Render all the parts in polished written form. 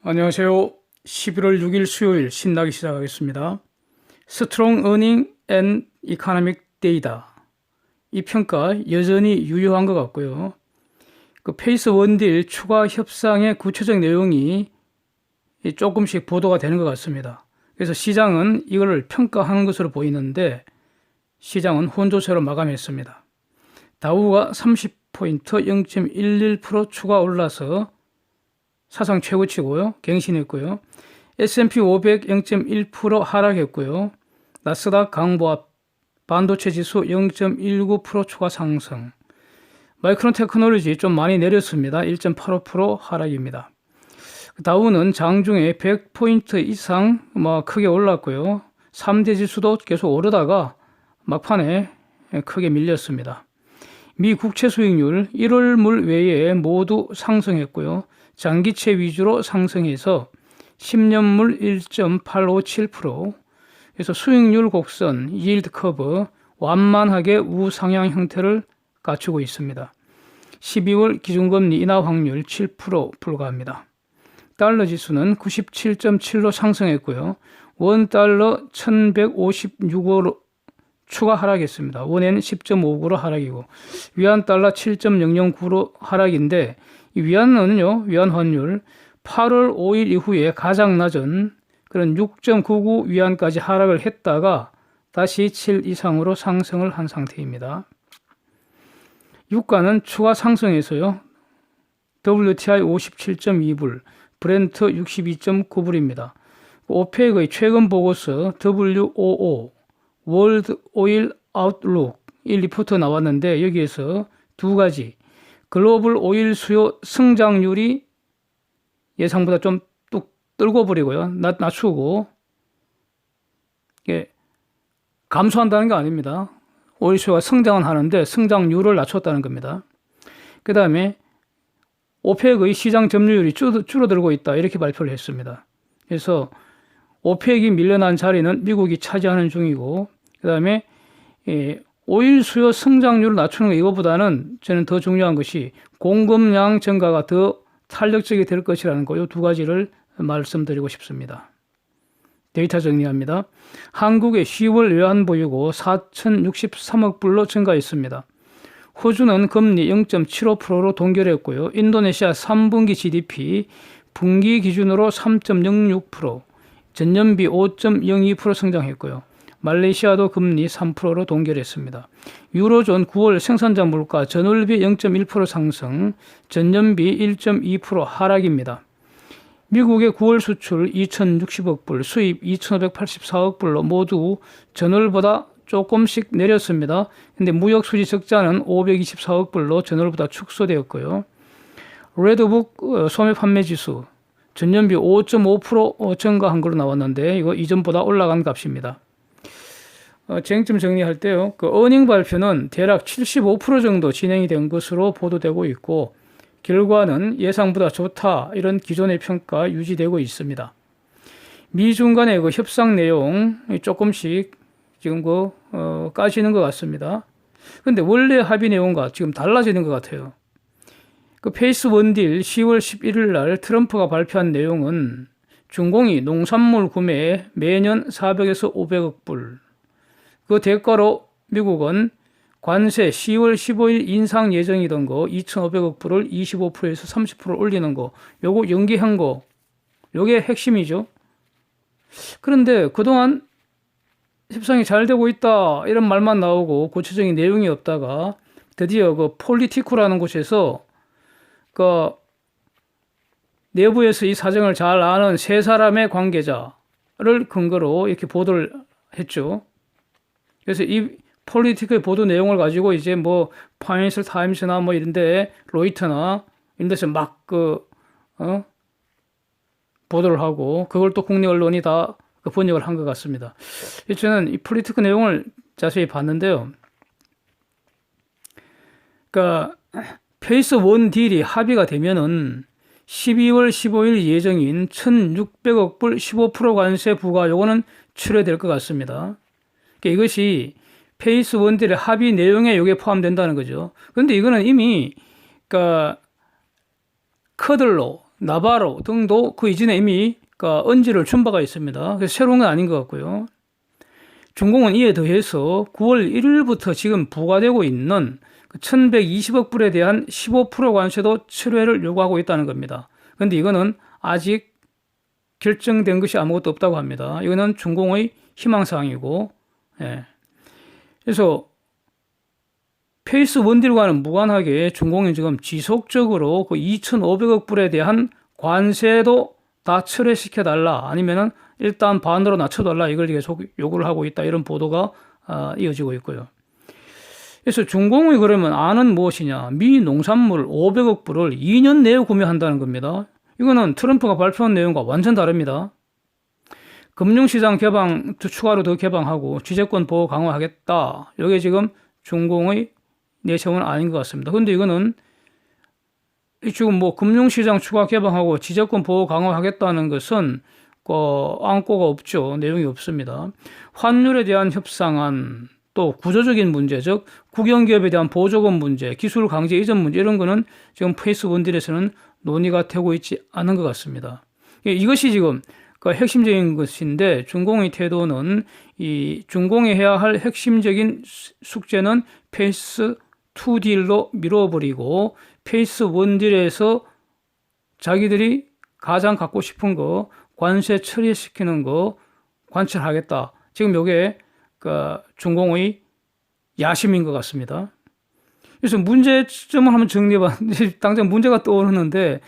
안녕하세요. 11월 6일 수요일 신나게 시작하겠습니다. 스트롱 어닝 앤 이코노믹 데이터. 이 평가 여전히 유효한 것 같고요. 페이스 원딜 추가 협상의 구체적 내용이 조금씩 보도가 되는 것 같습니다. 그래서 시장은 이걸 평가하는 것으로 보이는데 시장은 혼조세로 마감했습니다. 다우가 30포인트 0.11% 추가 올라서 사상 최고치고요. 갱신했고요. S&P 500 0.1% 하락했고요. 나스닥 강보합 반도체 지수 0.19% 추가 상승. 마이크론 테크놀로지 좀 많이 내렸습니다. 1.85% 하락입니다. 다우는 장중에 100포인트 이상 크게 올랐고요. 3대 지수도 계속 오르다가 막판에 크게 밀렸습니다. 미 국채 수익률 1월물 외에 모두 상승했고요. 장기채 위주로 상승해서 10년물 1.857%, 그래서 수익률 곡선, yield 커브 완만하게 우상향 형태를 갖추고 있습니다. 12월 기준금리 인하 확률 7% 불과합니다. 달러 지수는 97.7로 상승했고요. 원 달러 1156으로 추가 하락했습니다. 원엔 10.59로 하락이고 위안 달러 7.009로 하락인데 이 위안은요, 위안 환율 8월 5일 이후에 가장 낮은 그런 6.99 위안까지 하락을 했다가 다시 7 이상으로 상승을 한 상태입니다. 유가는 추가 상승해서요, WTI 57.2불, 브렌트 62.9불입니다. 오펙의 최근 보고서 WOO, 월드 오일 아웃룩 이 리포트 나왔는데 여기에서 두 가지 글로벌 오일 수요 성장률이 예상보다 좀 뚝 떨고 버리고요. 낮추고 감소한다는 게 아닙니다. 오일 수요가 성장은 하는데 성장률을 낮췄다는 겁니다. 그 다음에 오펙의 시장 점유율이 줄어들고 있다 이렇게 발표를 했습니다. 그래서 오펙이 밀려난 자리는 미국이 차지하는 중이고 그 다음에 오일 수요 성장률을 낮추는 거 이거보다는 저는 더 중요한 것이 공급량 증가가 더 탄력적이 될 것이라는 거, 이 두 가지를 말씀드리고 싶습니다. 데이터 정리합니다. 한국의 10월 외환보유고 4,063억 불로 증가했습니다. 호주는 금리 0.75%로 동결했고요. 인도네시아 3분기 GDP 분기 기준으로 3.06%, 전년비 5.02% 성장했고요. 말레이시아도 금리 3%로 동결했습니다. 유로존 9월 생산자 물가 전월비 0.1% 상승, 전년비 1.2% 하락입니다. 미국의 9월 수출 2,060억 불, 수입 2,584억 불로 모두 전월보다 조금씩 내렸습니다. 근데 무역 수지 적자는 524억 불로 전월보다 축소되었고요. 레드북 소매 판매 지수 전년비 5.5% 증가한 걸로 나왔는데 이거 이전보다 올라간 값입니다. 쟁점 정리할 때요. 어닝 발표는 대략 75% 정도 진행이 된 것으로 보도되고 있고 결과는 예상보다 좋다 이런 기존의 평가 유지되고 있습니다. 미중 간의 협상 내용 조금씩 지금 까지는 것 같습니다. 그런데 원래 합의 내용과 지금 달라지는 것 같아요. 페이스 원딜 10월 11일 날 트럼프가 발표한 내용은 중공이 농산물 구매에 매년 400에서 500억 불, 그 대가로 미국은 관세 10월 15일 인상 예정이던 거 2,500억 불을 25%에서 30% 올리는 거, 요거 연기한 거, 요게 핵심이죠. 그런데 그동안 협상이 잘 되고 있다 이런 말만 나오고 구체적인 내용이 없다가 드디어 폴리티코라는 곳에서 내부에서 이 사정을 잘 아는 세 사람의 관계자를 근거로 이렇게 보도를 했죠. 그래서 이 폴리티크의 보도 내용을 가지고 이제 파이낸셜 타임스나 이런데 로이터나 이런 데서 막 보도를 하고 그걸 또 국내 언론이 다 번역을 한 것 같습니다. 저는 이 폴리티크 내용을 자세히 봤는데요. 페이스 원 딜이 합의가 되면은 12월 15일 예정인 1,600억 불 15% 관세 부과 요거는 출회될 것 같습니다. 이것이 페이스 원딜의 합의 내용에 이게 포함된다는 거죠. 그런데 이거는 이미 커들로 나바로 등도 그 이전에 이미 언지를 준 바가 있습니다. 그래서 새로운 건 아닌 것 같고요. 중공은 이에 더해서 9월 1일부터 지금 부과되고 있는 1120억 불에 대한 15% 관세도 철회를 요구하고 있다는 겁니다. 그런데 이거는 아직 결정된 것이 아무것도 없다고 합니다. 이거는 중공의 희망사항이고, 예. 그래서 페이스 원딜과는 무관하게 중공이 지금 지속적으로 그 2,500억 불에 대한 관세도 다 철회시켜달라, 아니면은 일단 반으로 낮춰달라, 이걸 계속 요구를 하고 있다, 이런 보도가 이어지고 있고요. 그래서 중공이 그러면 안은 무엇이냐? 미 농산물 500억 불을 2년 내에 구매한다는 겁니다. 이거는 트럼프가 발표한 내용과 완전 다릅니다. 금융시장 개방 추가로 더 개방하고 취재권 보호 강화하겠다. 이게 지금 중공의 내세우는 아닌 것 같습니다. 그런데 이거는 지금 뭐 금융시장 추가 개방하고 지재권 보호 강화하겠다는 것은 안고가 없죠. 내용이 없습니다. 환율에 대한 협상안, 또 구조적인 문제, 즉 국영기업에 대한 보조금 문제, 기술 강제 이전 문제, 이런 거는 지금 페이스 원딜에서는 논의가 되고 있지 않은 것 같습니다. 이것이 지금 핵심적인 것인데, 중공의 태도는 이 중공이 해야 할 핵심적인 숙제는 페이스 2딜로 밀어버리고 페이스 1딜에서 자기들이 가장 갖고 싶은 거 관세 처리시키는 거 관철하겠다. 지금 이게 중공의 야심인 것 같습니다. 그래서 문제점을 한번 정리해봤는데 당장 문제가 떠오르는데,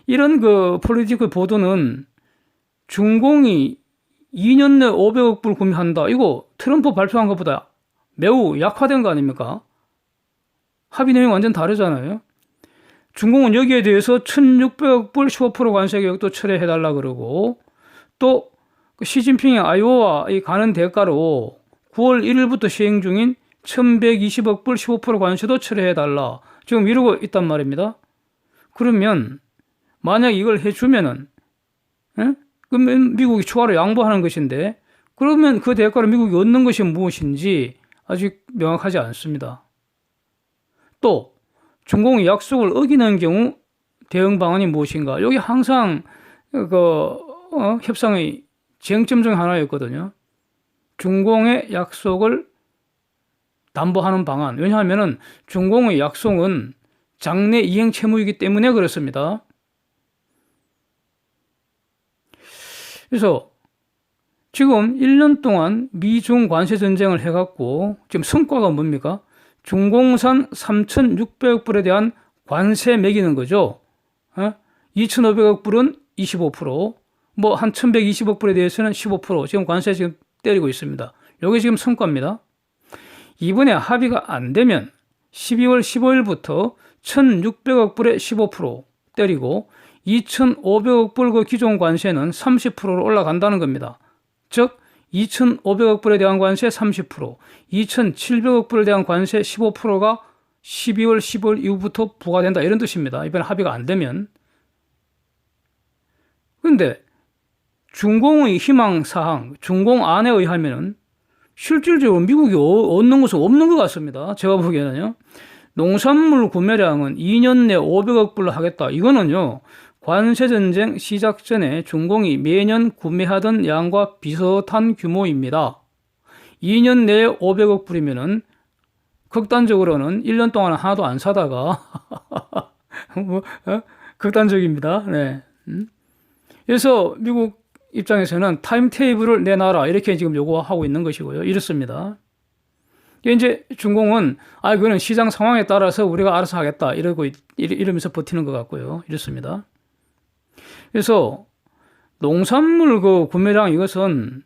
이런 폴리티컬 보도는 중공이 2년 내 500억 불 구매한다, 이거 트럼프 발표한 것보다 매우 약화된 거 아닙니까? 합의 내용 완전 다르잖아요. 중공은 여기에 대해서 1,600억 불 15% 관세 개혁도 철회해달라 그러고, 또 시진핑의 아이오와에 가는 대가로 9월 1일부터 시행 중인 1,120억 불 15% 관세도 철회해달라, 지금 이러고 있단 말입니다. 그러면 만약 이걸 해주면은, 그러면 미국이 추가로 양보하는 것인데, 그러면 그 대가로 미국이 얻는 것이 무엇인지 아직 명확하지 않습니다. 또 중공이 약속을 어기는 경우 대응 방안이 무엇인가? 여기 항상 협상의 쟁점 중 하나였거든요. 중공의 약속을 담보하는 방안. 왜냐하면 중공의 약속은 장래 이행 채무이기 때문에 그렇습니다. 그래서 지금 1년 동안 미중 관세 전쟁을 해갖고 지금 성과가 뭡니까? 중공산 3,600억 불에 대한 관세 매기는 거죠. 2,500억 불은 25%, 뭐 한 1,120억 불에 대해서는 15% 지금 관세 지금 때리고 있습니다. 이게 지금 성과입니다. 이번에 합의가 안 되면 12월 15일부터 1,600억 불에 15% 때리고 2,500억 불 그 기존 관세는 30%로 올라간다는 겁니다. 즉 2,500억 불에 대한 관세 30%, 2,700억 불에 대한 관세 15%가 12월 15일 이후부터 부과된다, 이런 뜻입니다. 이번에 합의가 안 되면. 그런데 중공의 희망사항, 중공안에 의하면 실질적으로 미국이 얻는 것은 없는 것 같습니다. 제가 보기에는요. 농산물 구매량은 2년 내 500억 불로 하겠다. 이거는요, 관세전쟁 시작 전에 중공이 매년 구매하던 양과 비슷한 규모입니다. 2년 내에 500억 불이면은 극단적으로는 1년 동안 하나도 안 사다가 극단적입니다. 네. 그래서 미국 입장에서는 타임테이블을 내놔라, 이렇게 지금 요구하고 있는 것이고요. 이렇습니다. 이제 중공은 그거는 시장 상황에 따라서 우리가 알아서 하겠다, 이러면서 버티는 것 같고요. 이렇습니다. 그래서 농산물 구매량, 이것은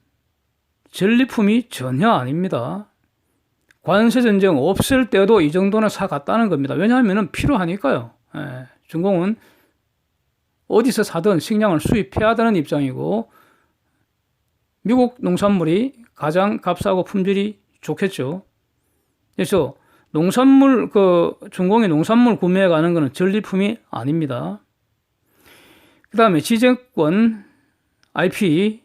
전리품이 전혀 아닙니다. 관세 전쟁 없을 때도 이 정도는 사갔다는 겁니다. 왜냐하면 필요하니까요. 중공은 어디서 사든 식량을 수입해야 되는 입장이고, 미국 농산물이 가장 값싸고 품질이 좋겠죠. 그래서 중공이 농산물 구매해 가는 것은 전리품이 아닙니다. 그 다음에 지재권, IP,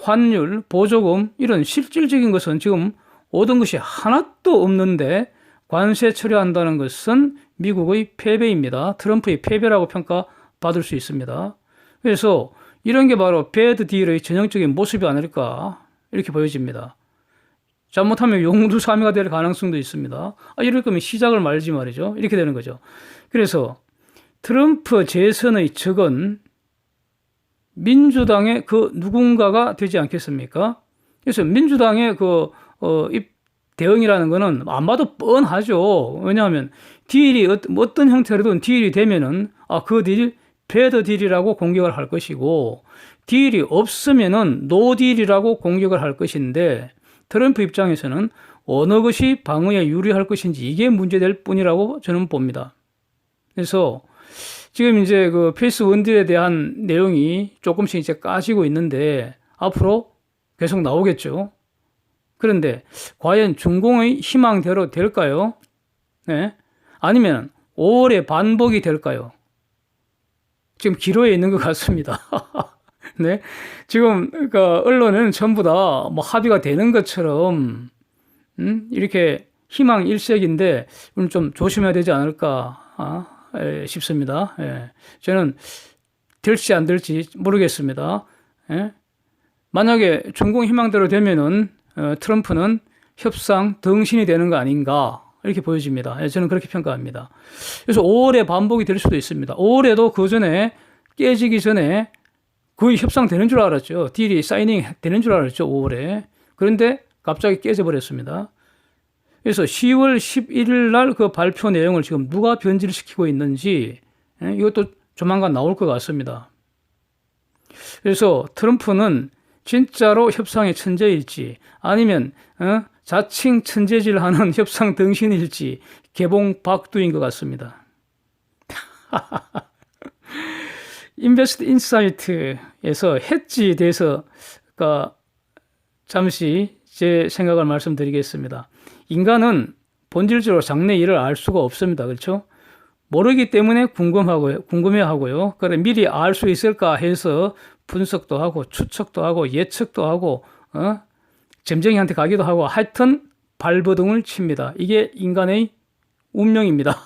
환율, 보조금, 이런 실질적인 것은 지금 얻은 것이 하나도 없는데 관세 처리한다는 것은 미국의 패배입니다. 트럼프의 패배라고 받을 수 있습니다. 그래서 이런 게 바로 배드 딜의 전형적인 모습이 아닐까 이렇게 보여집니다. 잘못하면 용두사미가 될 가능성도 있습니다. 이럴 거면 시작을 말지 말이죠. 이렇게 되는 거죠. 그래서 트럼프 재선의 적은 민주당의 그 누군가가 되지 않겠습니까? 그래서 민주당의 대응이라는 거는 안 봐도 뻔하죠. 왜냐하면 딜이 어떤 형태로든 딜이 되면은 그 딜 배드 딜이라고 공격을 할 것이고 딜이 없으면은 노 딜이라고 공격을 할 것인데 트럼프 입장에서는 어느 것이 방어에 유리할 것인지 이게 문제될 뿐이라고 저는 봅니다. 그래서 지금 이제 그 페이스 원딜에 대한 내용이 조금씩 이제 까지고 있는데 앞으로 계속 나오겠죠. 그런데 과연 중공의 희망대로 될까요? 네? 아니면 5월에 반복이 될까요? 지금 기로에 있는 것 같습니다. 네? 지금 그러니까 언론은 전부 다 뭐 합의가 되는 것처럼 이렇게 희망 일색인데 좀 조심해야 되지 않을까 싶습니다. 예. 저는 될지 안 될지 모르겠습니다. 예. 만약에 중공 희망대로 되면은 트럼프는 협상 덩신이 되는 거 아닌가 이렇게 보여집니다. 예, 저는 그렇게 평가합니다. 그래서 5월에 반복이 될 수도 있습니다. 5월에도 그 전에 깨지기 전에 거의 협상되는 줄 알았죠. 딜이 사이닝 되는 줄 알았죠. 5월에. 그런데 갑자기 깨져버렸습니다. 그래서 10월 11일 날 그 발표 내용을 지금 누가 변질을 시키고 있는지 이것도 조만간 나올 것 같습니다. 그래서 트럼프는 진짜로 협상의 천재일지 아니면 자칭 천재질하는 협상 등신일지 개봉 박두인 것 같습니다. 인베스트 인사이트에서 해지에 대해서 잠시 제 생각을 말씀드리겠습니다. 인간은 본질적으로 장래 일을 알 수가 없습니다. 그렇죠? 모르기 때문에 궁금해하고요. 그래 미리 알 수 있을까 해서 분석도 하고 추측도 하고 예측도 하고 점쟁이한테 가기도 하고 하여튼 발버둥을 칩니다. 이게 인간의 운명입니다.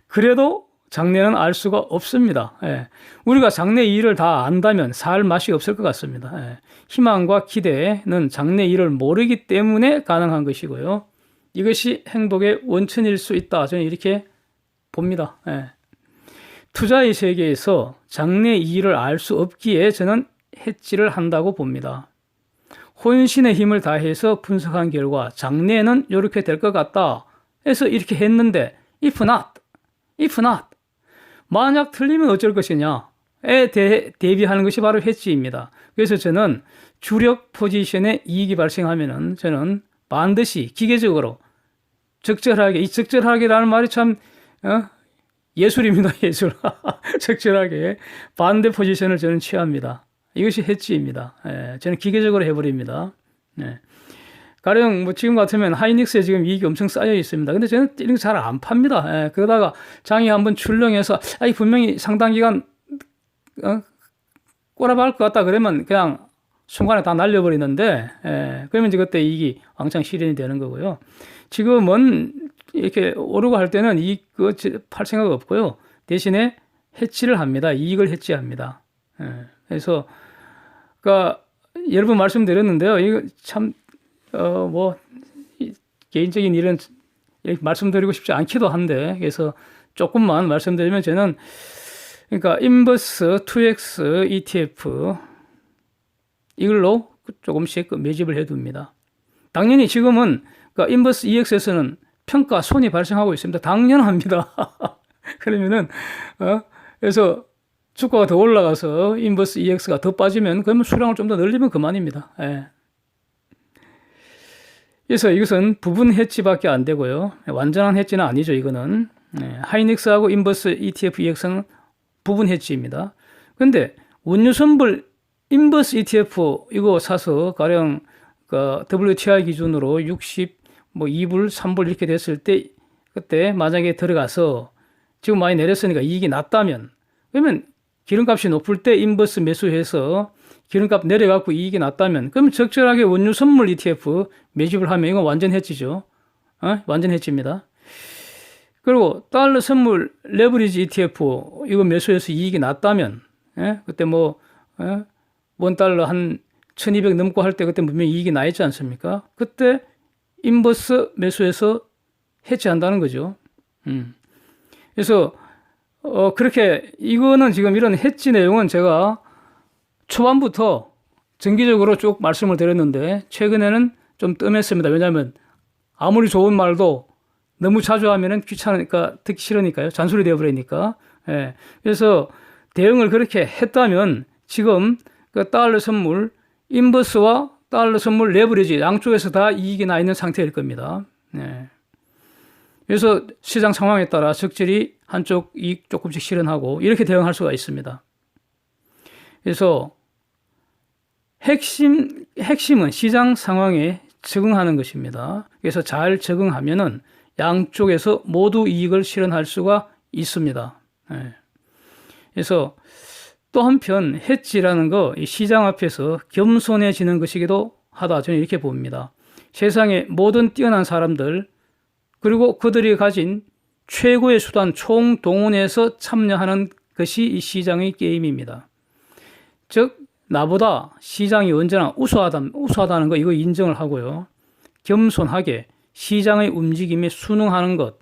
그래도 장래는 알 수가 없습니다. 예. 우리가 장래 일을 다 안다면 살 맛이 없을 것 같습니다. 예. 희망과 기대는 장래 일을 모르기 때문에 가능한 것이고요. 이것이 행복의 원천일 수 있다. 저는 이렇게 봅니다. 예. 투자의 세계에서 장래 일을 알 수 없기에 저는 해지를 한다고 봅니다. 혼신의 힘을 다해서 분석한 결과 장래는 이렇게 될 것 같다 해서 이렇게 했는데 if not 만약 틀리면 어쩔 것이냐에 대비하는 것이 바로 해지입니다. 그래서 저는 주력 포지션에 이익이 발생하면은 저는 반드시 기계적으로 적절하게, 이 적절하게라는 말이 참 예술입니다. 예술. 적절하게 반대 포지션을 저는 취합니다. 이것이 해지입니다. 예, 저는 기계적으로 해버립니다. 예. 가령 뭐 지금 같으면 하이닉스에 지금 이익이 엄청 쌓여 있습니다. 근데 저는 이런 거 잘 안 팝니다. 예, 그러다가 장이 한번 출렁해서 분명히 상당 기간 꼬라박을 것 같다 그러면 그냥 순간에 다 날려버리는데 그러면 이제 그때 이익이 왕창 실현이 되는 거고요. 지금은 이렇게 오르고 할 때는 팔 생각 없고요. 대신에 해치를 합니다. 이익을 해치합니다. 그래서 여러 번 말씀드렸는데요. 이거 참 개인적인 일은 말씀드리고 싶지 않기도 한데, 그래서 조금만 말씀드리면 저는, 인버스 2X ETF, 이걸로 조금씩 매집을 해둡니다. 당연히 지금은, 인버스 EX에서는 평가 손이 발생하고 있습니다. 당연합니다. 그러면은, 그래서 주가가 더 올라가서 인버스 EX가 더 빠지면, 그러면 수량을 좀 더 늘리면 그만입니다. 예. 그래서 이것은 부분 해지밖에 안 되고요. 완전한 해지는 아니죠, 이거는. 하이닉스하고 인버스 ETF EX는 부분 해지입니다. 근데 원유선불 인버스 ETF 이거 사서 가령 WTI 기준으로 60, 2불, 3불 이렇게 됐을 때 그때 만약에 들어가서 지금 많이 내렸으니까 이익이 났다면 그러면 기름값이 높을 때 인버스 매수해서 기름값 내려갖고 이익이 났다면 그러면 적절하게 원유 선물 ETF 매집을 하면 이건 완전 해지죠. 완전 해지입니다. 그리고 달러 선물 레버리지 ETF 이거 매수해서 이익이 났다면, 예? 그때 원 달러 한 1200 넘고 할 때 그때 분명히 이익이 나 있지 않습니까? 그때 인버스 매수해서 해지한다는 거죠. 그래서 그렇게 이거는 지금 이런 해지 내용은 제가 초반부터 정기적으로 쭉 말씀을 드렸는데 최근에는 좀 뜸했습니다. 왜냐하면 아무리 좋은 말도 너무 자주 하면은 귀찮으니까 듣기 싫으니까요. 잔소리 되어버리니까. 예. 그래서 대응을 그렇게 했다면 지금 그 달러 선물 인버스와 달러 선물 레버리지 양쪽에서 다 이익이 나 있는 상태일 겁니다. 예. 그래서 시장 상황에 따라 적절히 한쪽 이익 조금씩 실현하고 이렇게 대응할 수가 있습니다. 그래서 핵심은 시장 상황에 적응하는 것입니다. 그래서 잘 적응하면은 양쪽에서 모두 이익을 실현할 수가 있습니다. 예. 그래서 또 한편 해지라는 거 이 시장 앞에서 겸손해지는 것이기도 하다 저는 이렇게 봅니다. 세상의 모든 뛰어난 사람들 그리고 그들이 가진 최고의 수단 총동원해서 참여하는 것이 이 시장의 게임입니다. 즉 나보다 시장이 언제나 우수하다는 거 이거 인정을 하고요. 겸손하게 시장의 움직임에 순응하는 것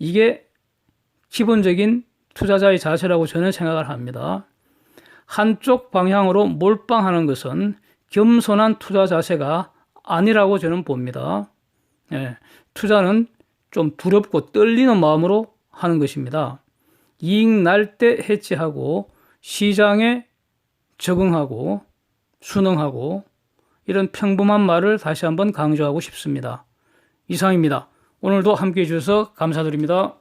이게 기본적인 투자자의 자세라고 저는 생각을 합니다. 한쪽 방향으로 몰빵하는 것은 겸손한 투자 자세가 아니라고 저는 봅니다. 예, 투자는 좀 두렵고 떨리는 마음으로 하는 것입니다. 이익 날 때 해지하고 시장에 적응하고 순응하고 이런 평범한 말을 다시 한번 강조하고 싶습니다. 이상입니다. 오늘도 함께해 주셔서 감사드립니다.